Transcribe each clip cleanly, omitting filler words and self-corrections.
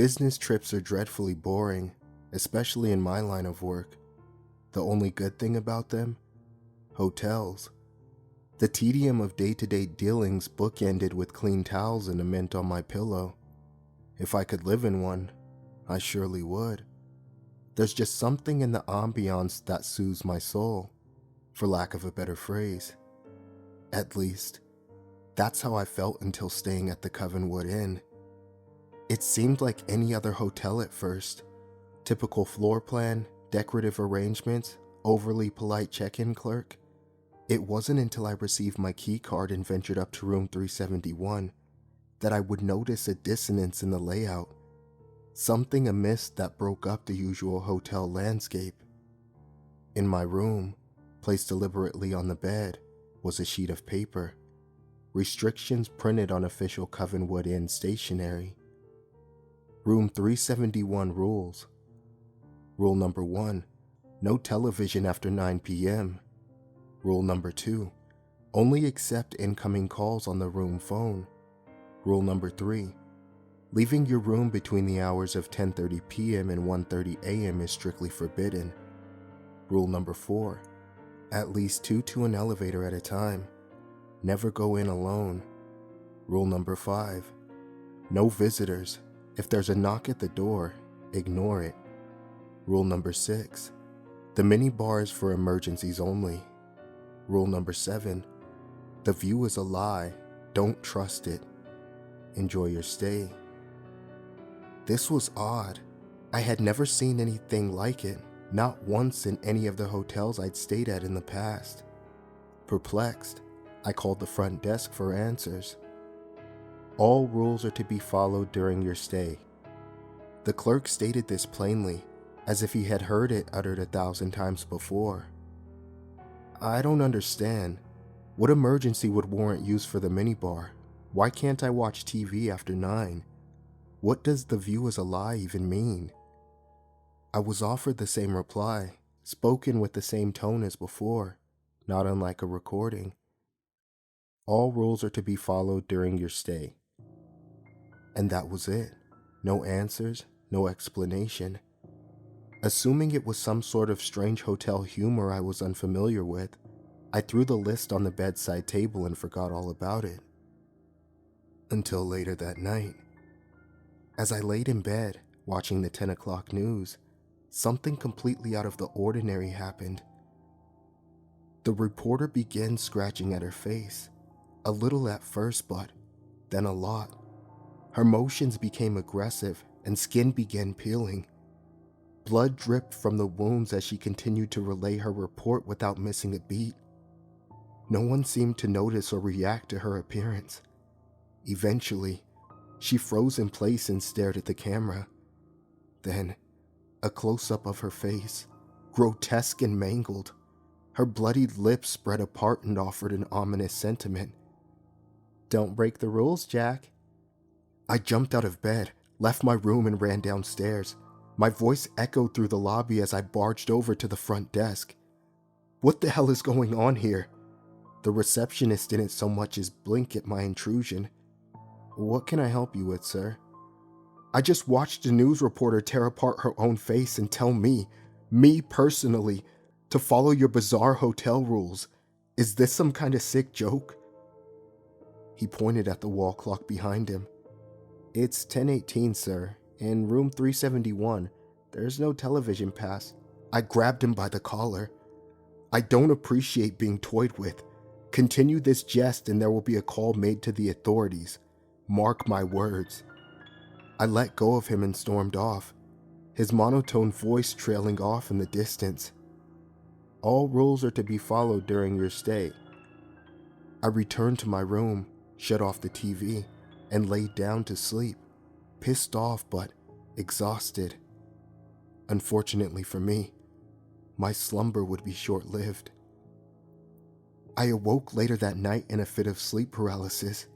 Business trips are dreadfully boring, especially in my line of work. The only good thing about them? Hotels. The tedium of day-to-day dealings bookended with clean towels and a mint on my pillow. If I could live in one, I surely would. There's just something in the ambiance that soothes my soul, for lack of a better phrase. At least, that's how I felt until staying at the Covenwood Inn. It seemed like any other hotel at first. Typical floor plan, decorative arrangements, overly polite check-in clerk. It wasn't until I received my key card and ventured up to room 371 that I would notice a dissonance in the layout. Something amiss that broke up the usual hotel landscape. In my room, placed deliberately on the bed, was a sheet of paper. Restrictions printed on official Covenwood Inn stationery. Room 371 rules. Rule number 1, no television after 9 p.m. Rule number 2, only accept incoming calls on the room phone. Rule number 3, leaving your room between the hours of 10:30 p.m. and 1:30 a.m. is strictly forbidden. Rule number 4, at least 2 to an elevator at a time. Never go in alone. Rule number 5, no visitors. If there's a knock at the door, ignore it. Rule number 6, the minibar is for emergencies only. Rule number 7, the view is a lie. Don't trust it. Enjoy your stay. This was odd. I had never seen anything like it, not once in any of the hotels I'd stayed at in the past. Perplexed, I called the front desk for answers. All rules are to be followed during your stay. The clerk stated this plainly, as if he had heard it uttered 1,000 times before. I don't understand. What emergency would warrant use for the minibar? Why can't I watch TV after 9? What does the view is a lie even mean? I was offered the same reply, spoken with the same tone as before, not unlike a recording. All rules are to be followed during your stay. And that was it. No answers, no explanation. Assuming it was some sort of strange hotel humor I was unfamiliar with, I threw the list on the bedside table and forgot all about it. Until later that night. As I laid in bed, watching the 10 o'clock news, something completely out of the ordinary happened. The reporter began scratching at her face, a little at first, but then a lot. Her motions became aggressive and skin began peeling. Blood dripped from the wounds as she continued to relay her report without missing a beat. No one seemed to notice or react to her appearance. Eventually, she froze in place and stared at the camera. Then, a close-up of her face, grotesque and mangled. Her bloodied lips spread apart and offered an ominous sentiment. "Don't break the rules, Jack." I jumped out of bed, left my room and ran downstairs. My voice echoed through the lobby as I barged over to the front desk. What the hell is going on here? The receptionist didn't so much as blink at my intrusion. "What can I help you with, sir?" "I just watched a news reporter tear apart her own face and tell me personally, to follow your bizarre hotel rules. Is this some kind of sick joke?" He pointed at the wall clock behind him. "It's 10:18, sir. In room 371, there's no television pass." I grabbed him by the collar. "I don't appreciate being toyed with. Continue this jest and there will be a call made to the authorities. Mark my words." I let go of him and stormed off, his monotone voice trailing off in the distance. All rules are to be followed during your stay. I returned to my room, shut off the TV, and laid down to sleep, pissed off but exhausted. Unfortunately for me, my slumber would be short-lived. I awoke later that night in a fit of sleep paralysis,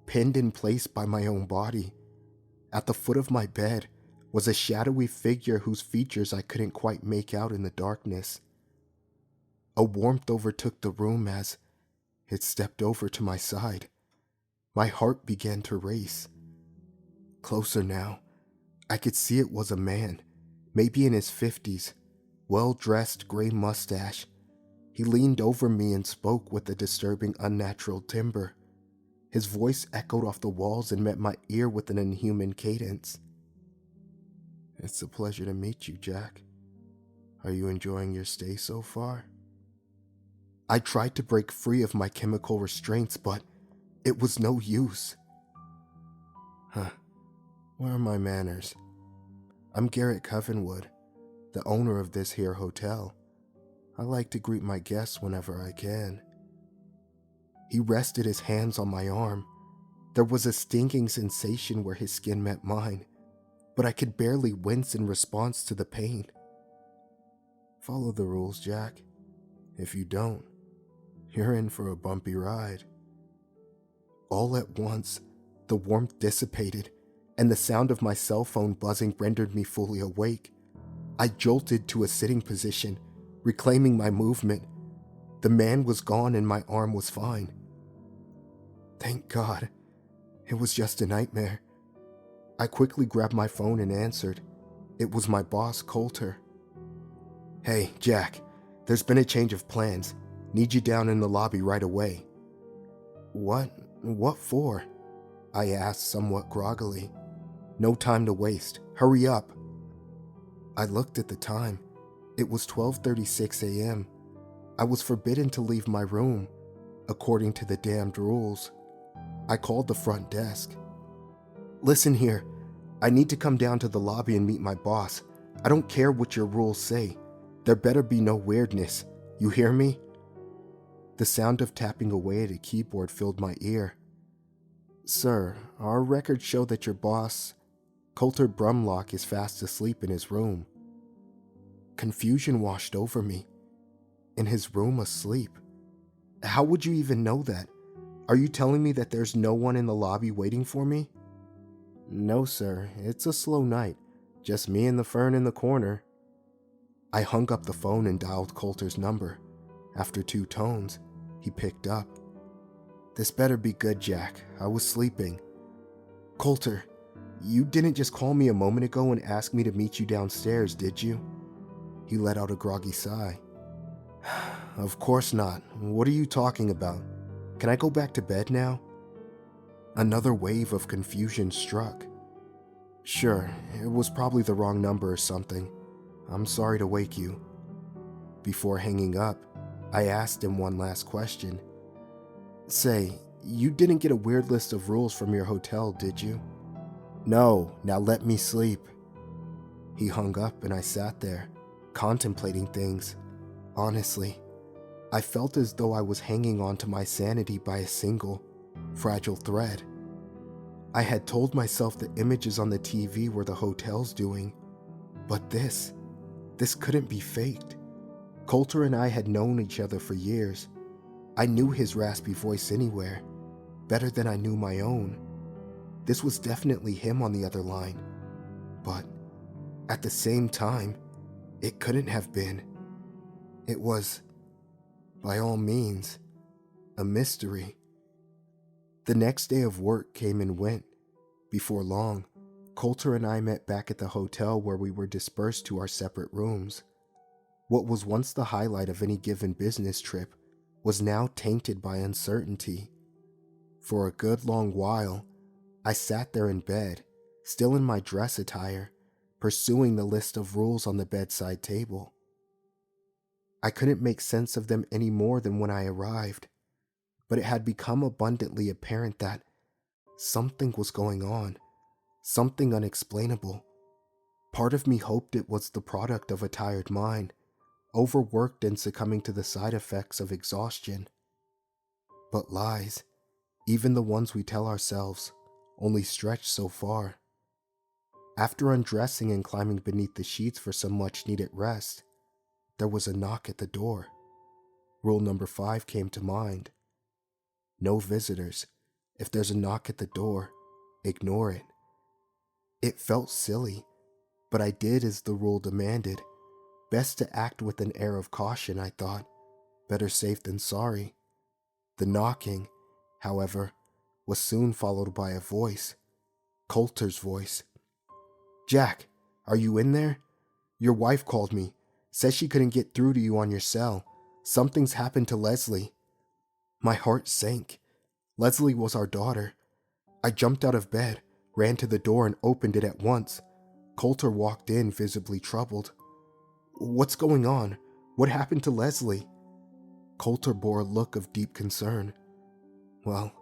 pinned in place by my own body. At the foot of my bed was a shadowy figure whose features I couldn't quite make out in the darkness. A warmth overtook the room as it stepped over to my side. My heart began to race. Closer now. I could see it was a man, maybe in his 50s, well-dressed, gray mustache. He leaned over me and spoke with a disturbing, unnatural timbre. His voice echoed off the walls and met my ear with an inhuman cadence. "It's a pleasure to meet you, Jack. Are you enjoying your stay so far?" I tried to break free of my chemical restraints, but it was no use. Where are my manners? I'm Garrett Covenwood, the owner of this here hotel. I like to greet my guests whenever I can. He rested his hands on my arm. There was a stinging sensation where his skin met mine, but I could barely wince in response to the pain. "Follow the rules, Jack. If you don't, you're in for a bumpy ride." All at once, the warmth dissipated, and the sound of my cell phone buzzing rendered me fully awake. I jolted to a sitting position, reclaiming my movement. The man was gone and my arm was fine. Thank God. It was just a nightmare. I quickly grabbed my phone and answered. It was my boss, Coulter. "Hey, Jack, there's been a change of plans. Need you down in the lobby right away." "What? What for?" I asked somewhat groggily. "No time to waste. Hurry up." I looked at the time. It was 12:36 a.m. I was forbidden to leave my room, according to the damned rules. I called the front desk. "Listen here, I need to come down to the lobby and meet my boss. I don't care what your rules say. There better be no weirdness. You hear me?" The sound of tapping away at a keyboard filled my ear. "Sir, our records show that your boss, Coulter Brumlock, is fast asleep in his room." Confusion washed over me. In his room asleep? How would you even know that? Are you telling me that there's no one in the lobby waiting for me? "No, sir. It's a slow night. Just me and the fern in the corner." I hung up the phone and dialed Coulter's number. After 2 tones, he picked up. "This better be good, Jack. I was sleeping." "Coulter, you didn't just call me a moment ago and ask me to meet you downstairs, did you?" He let out a groggy sigh. "Of course not. What are you talking about? Can I go back to bed now?" Another wave of confusion struck. "Sure, it was probably the wrong number or something. I'm sorry to wake you." Before hanging up, I asked him one last question. "Say, you didn't get a weird list of rules from your hotel, did you?" "No, now let me sleep." He hung up and I sat there, contemplating things. Honestly, I felt as though I was hanging on to my sanity by a single, fragile thread. I had told myself the images on the TV were the hotel's doing, but this couldn't be faked. Coulter and I had known each other for years. I knew his raspy voice anywhere, better than I knew my own. This was definitely him on the other line, but at the same time, it couldn't have been. It was, by all means, a mystery. The next day of work came and went. Before long, Coulter and I met back at the hotel where we were dispersed to our separate rooms. What was once the highlight of any given business trip was now tainted by uncertainty. For a good long while, I sat there in bed, still in my dress attire, pursuing the list of rules on the bedside table. I couldn't make sense of them any more than when I arrived, but it had become abundantly apparent that something was going on, something unexplainable. Part of me hoped it was the product of a tired mind, overworked and succumbing to the side effects of exhaustion. But lies, even the ones we tell ourselves, only stretch so far. After undressing and climbing beneath the sheets for some much-needed rest, there was a knock at the door. Rule number 5 came to mind. No visitors. If there's a knock at the door, ignore it. It felt silly, but I did as the rule demanded. Best to act with an air of caution, I thought. Better safe than sorry. The knocking, however, was soon followed by a voice. Coulter's voice. Jack, are you in there? Your wife called me. Says she couldn't get through to you on your cell. Something's happened to Leslie. My heart sank. Leslie was our daughter. I jumped out of bed, ran to the door and opened it at once. Coulter walked in, visibly troubled. What's going on? What happened to Leslie? Coulter bore a look of deep concern. Well,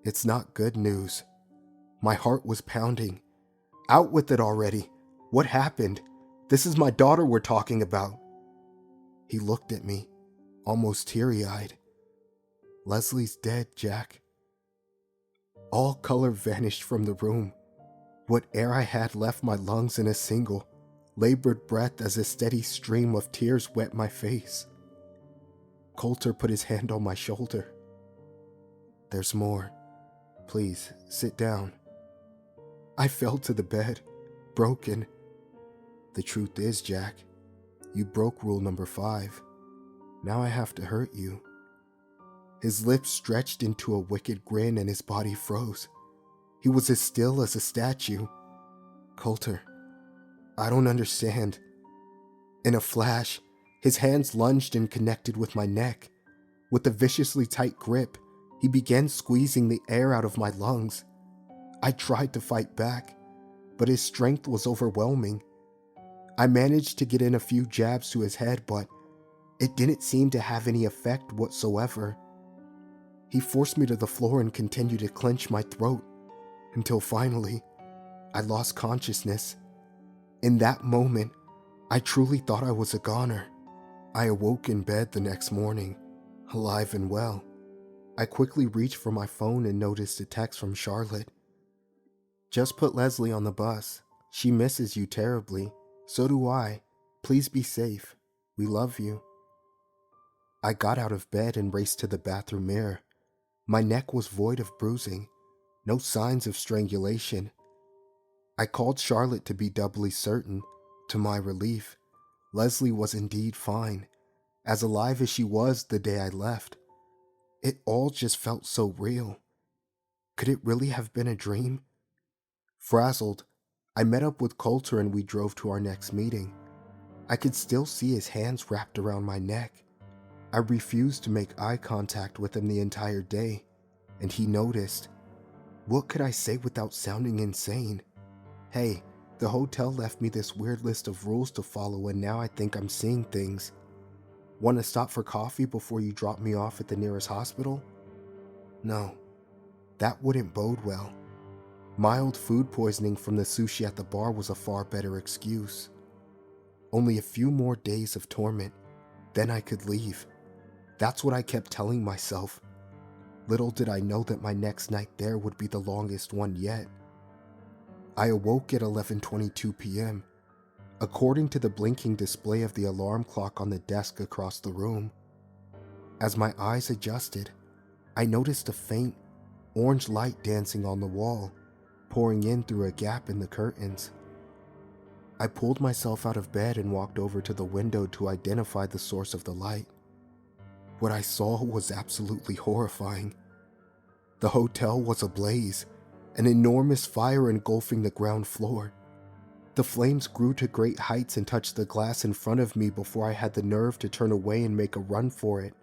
it's not good news. My heart was pounding. Out with it already. What happened? This is my daughter we're talking about. He looked at me, almost teary-eyed. Leslie's dead, Jack. All color vanished from the room. What air I had left my lungs in a single, labored breath as a steady stream of tears wet my face. Coulter put his hand on my shoulder. There's more. Please, sit down. I fell to the bed, broken. The truth is, Jack, you broke rule number 5. Now I have to hurt you. His lips stretched into a wicked grin and his body froze. He was as still as a statue. Coulter, I don't understand. In a flash, his hands lunged and connected with my neck. With a viciously tight grip, he began squeezing the air out of my lungs. I tried to fight back, but his strength was overwhelming. I managed to get in a few jabs to his head, but it didn't seem to have any effect whatsoever. He forced me to the floor and continued to clench my throat, until finally, I lost consciousness. In that moment, I truly thought I was a goner. I awoke in bed the next morning, alive and well. I quickly reached for my phone and noticed a text from Charlotte. Just put Leslie on the bus. She misses you terribly. So do I. Please be safe. We love you. I got out of bed and raced to the bathroom mirror. My neck was void of bruising, no signs of strangulation. I called Charlotte to be doubly certain. To my relief, Leslie was indeed fine, as alive as she was the day I left. It all just felt so real. Could it really have been a dream? Frazzled, I met up with Coulter and we drove to our next meeting. I could still see his hands wrapped around my neck. I refused to make eye contact with him the entire day, and he noticed. What could I say without sounding insane? Hey, the hotel left me this weird list of rules to follow and now I think I'm seeing things. Want to stop for coffee before you drop me off at the nearest hospital? No, that wouldn't bode well. Mild food poisoning from the sushi at the bar was a far better excuse. Only a few more days of torment, then I could leave. That's what I kept telling myself. Little did I know that my next night there would be the longest one yet. I awoke at 11:22 p.m. according to the blinking display of the alarm clock on the desk across the room. As my eyes adjusted, I noticed a faint, orange light dancing on the wall, pouring in through a gap in the curtains. I pulled myself out of bed and walked over to the window to identify the source of the light. What I saw was absolutely horrifying. The hotel was ablaze, an enormous fire engulfing the ground floor. The flames grew to great heights and touched the glass in front of me before I had the nerve to turn away and make a run for it.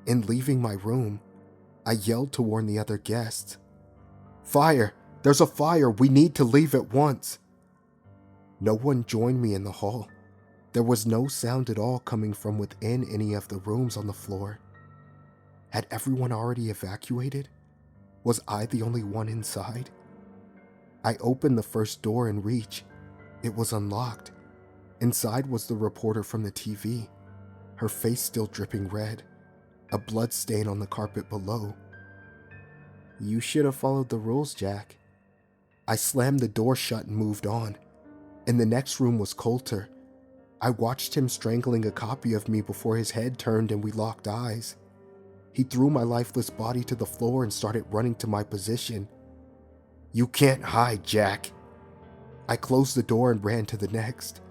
In leaving my room, I yelled to warn the other guests. "Fire! There's a fire! We need to leave at once!" No one joined me in the hall. There was no sound at all coming from within any of the rooms on the floor. Had everyone already evacuated? Was I the only one inside? I opened the first door in reach. It was unlocked. Inside was the reporter from the TV, her face still dripping red, a blood stain on the carpet below. "You should have followed the rules, Jack." I slammed the door shut and moved on. In the next room was Coulter. I watched him strangling a copy of me before his head turned and we locked eyes. He threw my lifeless body to the floor and started running to my position. "You can't hide, Jack." I closed the door and ran to the next.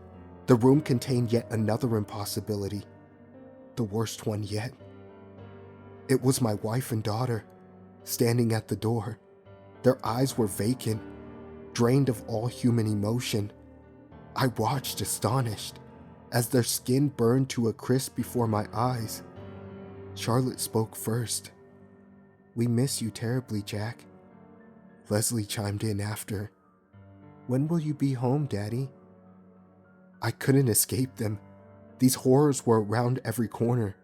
The room contained yet another impossibility. The worst one yet. It was my wife and daughter, standing at the door. Their eyes were vacant. drained of all human emotion. I watched astonished as their skin burned to a crisp before my eyes. Charlotte spoke first. "We miss you terribly, Jack." Leslie chimed in after. "When will you be home, Daddy?" I couldn't escape them. These horrors were around every corner.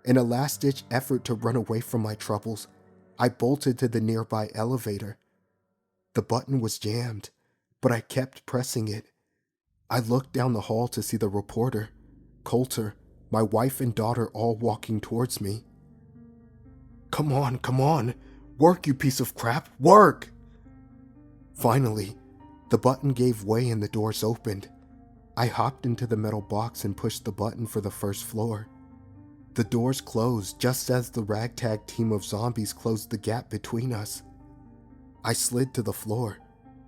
In a last-ditch effort to run away from my troubles, I bolted to the nearby elevator. The button was jammed, but I kept pressing it. I looked down the hall to see the reporter, Coulter, my wife and daughter all walking towards me. Come on. Work, you piece of crap, work!" Finally, the button gave way and the doors opened. I hopped into the metal box and pushed the button for the first floor. The doors closed just as the ragtag team of zombies closed the gap between us. I slid to the floor,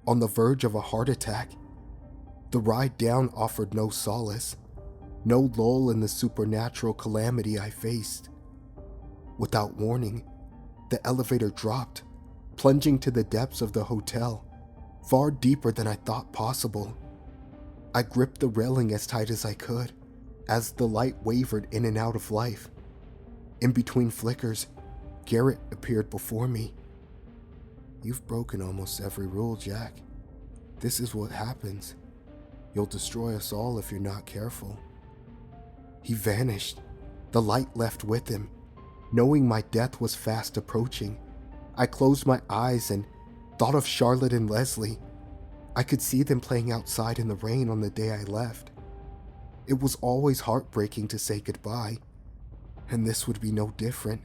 on the verge of a heart attack. The ride down offered no solace, no lull in the supernatural calamity I faced. Without warning, the elevator dropped, plunging to the depths of the hotel, far deeper than I thought possible. I gripped the railing as tight as I could, as the light wavered in and out of life. In between flickers, Garrett appeared before me. "You've broken almost every rule, Jack. This is what happens. You'll destroy us all if you're not careful." He vanished. The light left with him. Knowing my death was fast approaching, I closed my eyes and thought of Charlotte and Leslie. I could see them playing outside in the rain on the day I left. It was always heartbreaking to say goodbye, and this would be no different.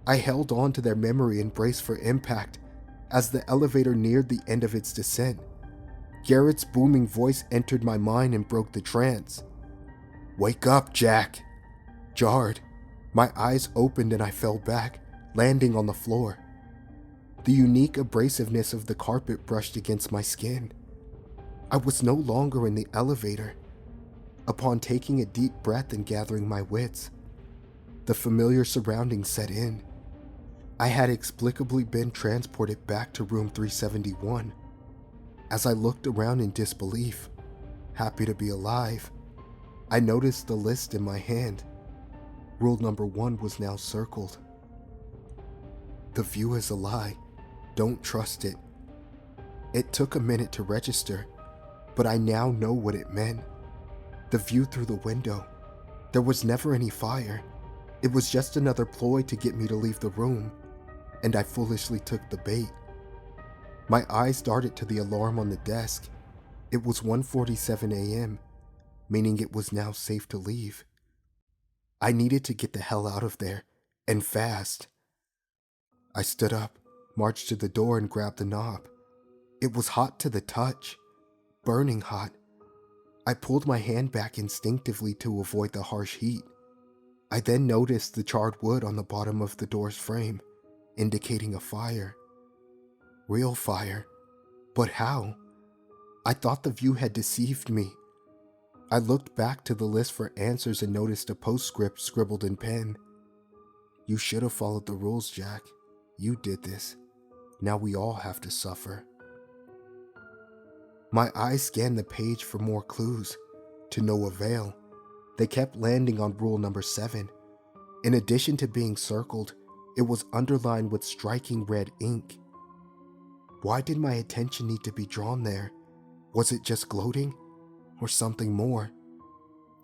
I held on to their memory and braced for impact as the elevator neared the end of its descent. Garrett's booming voice entered my mind and broke the trance. "Wake up, Jack!" Jarred. My eyes opened and I fell back, landing on the floor. The unique abrasiveness of the carpet brushed against my skin. I was no longer in the elevator. Upon taking a deep breath and gathering my wits, the familiar surroundings set in. I had inexplicably been transported back to room 371. As I looked around in disbelief, happy to be alive, I noticed the list in my hand. Rule number 1 was now circled. "The view is a lie. Don't trust it." It took a minute to register, but I now know what it meant. The view through the window. There was never any fire. It was just another ploy to get me to leave the room, and I foolishly took the bait. My eyes darted to the alarm on the desk. It was 1:47 a.m., meaning it was now safe to leave. I needed to get the hell out of there, and fast. I stood up, marched to the door, and grabbed the knob. It was hot to the touch, burning hot. I pulled my hand back instinctively to avoid the harsh heat. I then noticed the charred wood on the bottom of the door's frame, indicating a fire. Real fire. But how? I thought the view had deceived me. I looked back to the list for answers and noticed a postscript scribbled in pen. "You should have followed the rules, Jack. You did this. Now we all have to suffer." My eyes scanned the page for more clues, to no avail. They kept landing on rule number 7. In addition to being circled, it was underlined with striking red ink. Why did my attention need to be drawn there? Was it just gloating? Or something more?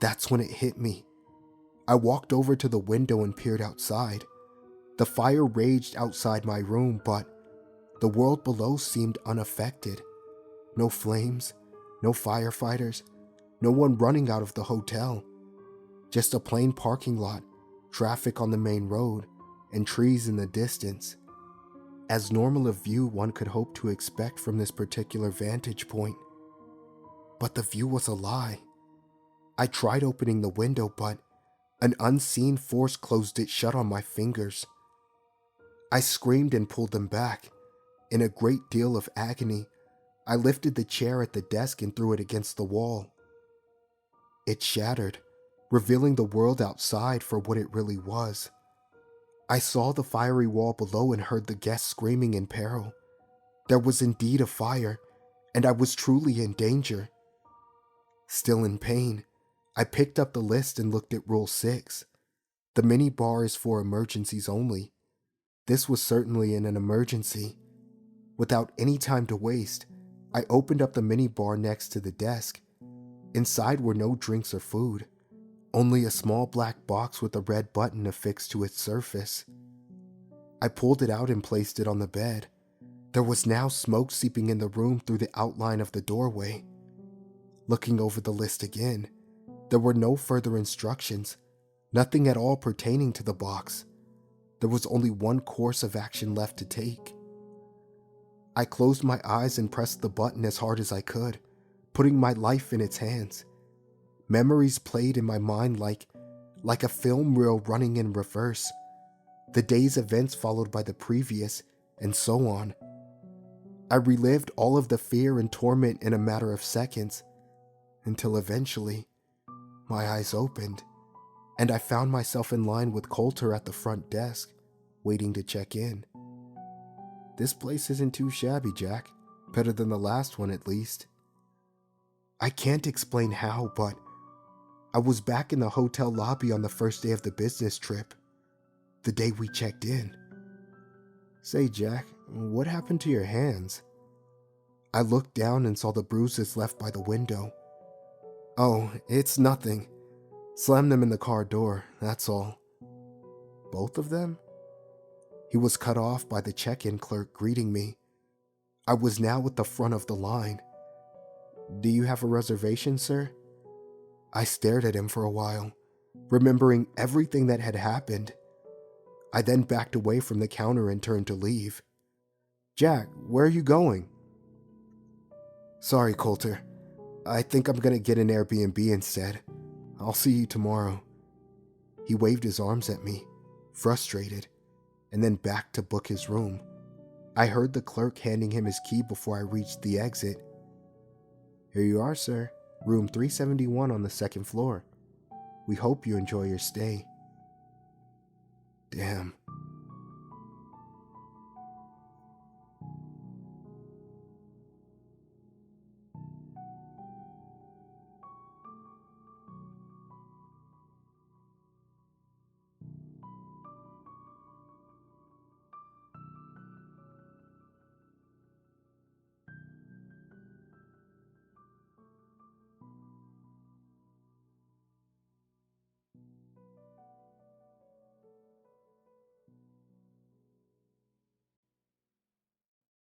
That's when it hit me. I walked over to the window and peered outside. The fire raged outside my room, but the world below seemed unaffected. No flames, no firefighters, no one running out of the hotel. Just a plain parking lot, traffic on the main road, and trees in the distance. As normal a view one could hope to expect from this particular vantage point. But the view was a lie. I tried opening the window, but an unseen force closed it shut on my fingers. I screamed and pulled them back. In a great deal of agony, I lifted the chair at the desk and threw it against the wall. It shattered, revealing the world outside for what it really was. I saw the fiery wall below and heard the guests screaming in peril. There was indeed a fire, and I was truly in danger. Still in pain, I picked up the list and looked at Rule 6. The minibar is for emergencies only. This was certainly in an emergency. Without any time to waste, I opened up the minibar next to the desk. Inside were no drinks or food, only a small black box with a red button affixed to its surface. I pulled it out and placed it on the bed. There was now smoke seeping in the room through the outline of the doorway. Looking over the list again, there were no further instructions, nothing at all pertaining to the box. There was only one course of action left to take. I closed my eyes and pressed the button as hard as I could, putting my life in its hands. Memories played in my mind like a film reel running in reverse. The day's events followed by the previous, and so on. I relived all of the fear and torment in a matter of seconds, until eventually, my eyes opened, and I found myself in line with Coulter at the front desk, waiting to check in. This place isn't too shabby, Jack. Better than the last one, at least. I can't explain how, but I was back in the hotel lobby on the first day of the business trip, the day we checked in. Say, Jack, what happened to your hands? I looked down and saw the bruises left by the window. Oh, it's nothing. Slammed them in the car door, that's all. Both of them? He was cut off by the check-in clerk greeting me. I was now at the front of the line. Do you have a reservation, sir? I stared at him for a while, remembering everything that had happened. I then backed away from the counter and turned to leave. Jack, where are you going? Sorry, Coulter. I think I'm gonna get an Airbnb instead. I'll see you tomorrow. He waved his arms at me, frustrated, and then backed to book his room. I heard the clerk handing him his key before I reached the exit. Here you are, sir. Room 371 on the second floor. We hope you enjoy your stay. Damn,